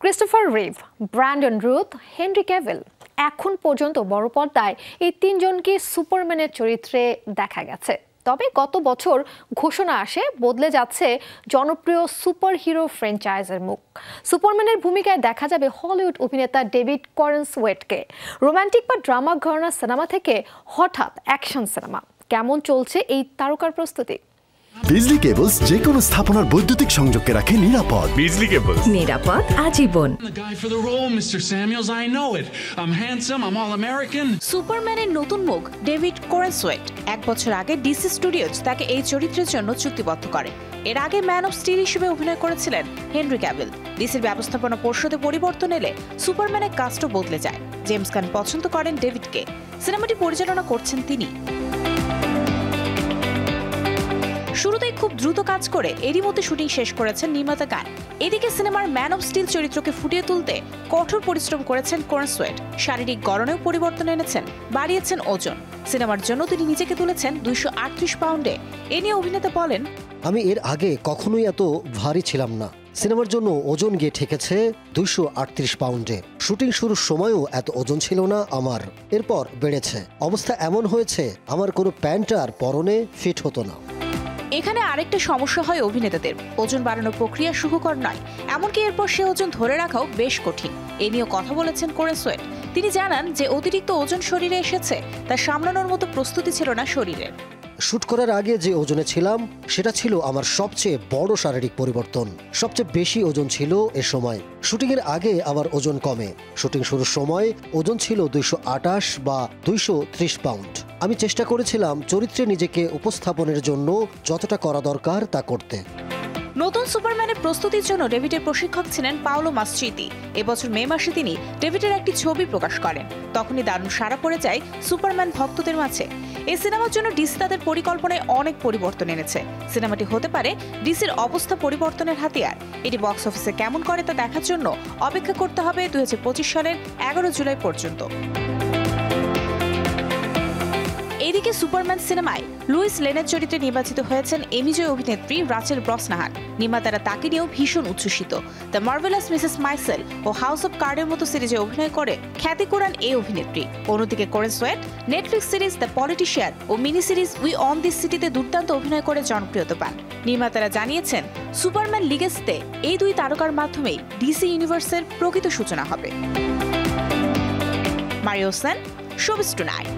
Christopher Reeve, Brandon Routh, Henry Cavill এখন পর্যন্ত বড় পর্দায় এই তিনজনকে সুপারম্যানের চরিত্রে দেখা গেছে। তবে গত বছর ঘোষণা আসে বদলে যাচ্ছে জনপ্রিয় সুপারহিরো ফ্র্যাঞ্চাইজের মুখ। সুপারম্যানের ভূমিকায় দেখা যাবে হলিউড অভিনেতা ডেভিড করেনসওয়েটকে। রোমান্টিক বা ড্রামা ঘরানার সিনেমা থেকে হঠাৎ অ্যাকশন সিনেমা, কেমন চলছে এই তারকার প্রস্তুতি? বিজলি কেবলস যে কোনো স্থাপনার বৈদ্যুতিক সংযোগকে রাখে নিরাপদ। বিজলি কেবলস, নিরাপদ আজীবন। সুপারম্যানের নতুন মুখ ডেভিড করেনসওয়েট 1 বছর আগে ডিসি স্টুডিওজ তাকে এই চরিত্রের জন্য চুক্তিবদ্ধ করে। এর আগে ম্যান অফ স্টিল হিসেবে অভিনয় করেছিলেন হেনরি ক্যাভিল। ডিসির ব্যবস্থাপনা পর্ষদে পরিবর্তন এলে সুপারম্যানের কাস্টও বদলে যায়। জেমস গান পছন্দ করেন ডেভিডকে, সিনেমাটি পরিচালনা করছেন তিনি। শুরুতেই খুব দ্রুত কাজ করে এরই মধ্যে শুটিং শেষ করেছেন নির্মাতা গান। এদিকে সিনেমার ম্যান অফ স্টিল চরিত্রকে ফুটিয়ে তুলতে কঠোর পরিশ্রম করেছেন করেনসওয়েট। শারীরিক গড়নেও পরিবর্তন এনেছেন, বাড়িয়েছেন ওজন। সিনেমার জন্য তিনি নিজেকে তুলেছেন 238 পাউন্ডে। এ নিয়ে অভিনেতা বলেন, আমি এর আগে কখনোই এত ভারী ছিলাম না। সিনেমার জন্য ওজন গিয়ে ঠেকেছে 238 পাউন্ডে। শুটিং শুরুর সময়ও এত ওজন ছিল না আমার, এরপর বেড়েছে। অবস্থা এমন হয়েছে আমার কোনো প্যান্ট আর পরনে ফিট হতো না। এখানে আরেকটা সমস্যা হয় অভিনেতাদের, ওজন বাড়ানোর প্রক্রিয়া সুখকর নয়, এমনকি এরপর সে ওজন ধরে রাখাও বেশ কঠিন। এ নিয়েও কথা বলেছেন করেনসওয়েট। তিনি জানান যে অতিরিক্ত ওজন শরীরে এসেছে, তা সামলানোর মতো প্রস্তুতি ছিল না শরীরের। শুট করার আগে যে ওজনে ছিলাম সেটা ছিল আমার সবচেয়ে বড় শারীরিক পরিবর্তন। সবচেয়ে বেশি ওজন ছিল এ সময়। শুটিং এর আগে আবার ওজন কমে। শুটিং শুরুর সময় ওজন ছিল 228 বা 230 পাউন্ড। আমি চেষ্টা করেছিলাম চরিত্রে নিজেকে উপস্থাপনের জন্য যতটা করা দরকার তা করতে। নতুন সুপারম্যানের প্রস্তুতির জন্য ডেভিডের প্রশিক্ষক ছিলেন পাওলো মাসচিতি। এবছর মে মাসে তিনি ডেভিডের একটি ছবি প্রকাশ করেন। তখনই দারুণ সাড়া পড়ে যায় সুপারম্যান ভক্তদের মাঝে। এই সিনেমার জন্য ডিসি তাদের পরিকল্পনায় অনেক পরিবর্তন এনেছে। সিনেমাটি হতে পারে ডিসির অবস্থা পরিবর্তনের হাতিয়ার। এটি বক্স অফিসে কেমন করে তা দেখার জন্য অপেক্ষা করতে হবে 2025 সালের 11 জুলাই পর্যন্ত। এদিকে সুপারম্যান সিনেমায় লুইস লেনের চরিত্রে নির্বাচিত হয়েছেন এমিজয় অভিনেত্রী রাচেল ব্রসনাহার। নির্মাতারা তাকে নিয়েও ভীষণ উচ্ছ্বসিত। দ্য মার্ভেলাস মিসেস মাইসেল ও হাউস অব কার্ডের মতো সিরিজে অভিনয় করে খ্যাতি কুড়ান এই অভিনেত্রী। অন্যদিকে করেনসওয়েট নেটফ্লিক্স সিরিজ দ্য পলিটিশিয়ান ও mini series we own this সিটিতে দুর্দান্ত অভিনয় করে জনপ্রিয়তা পান। নির্মাতারা জানিয়েছেন সুপারম্যান লিগেসিতে এই দুই তারকার মাধ্যমেই ডিসি ইউনিভার্সের প্রকৃত সূচনা হবে। Mario Sen, showbiz tonight.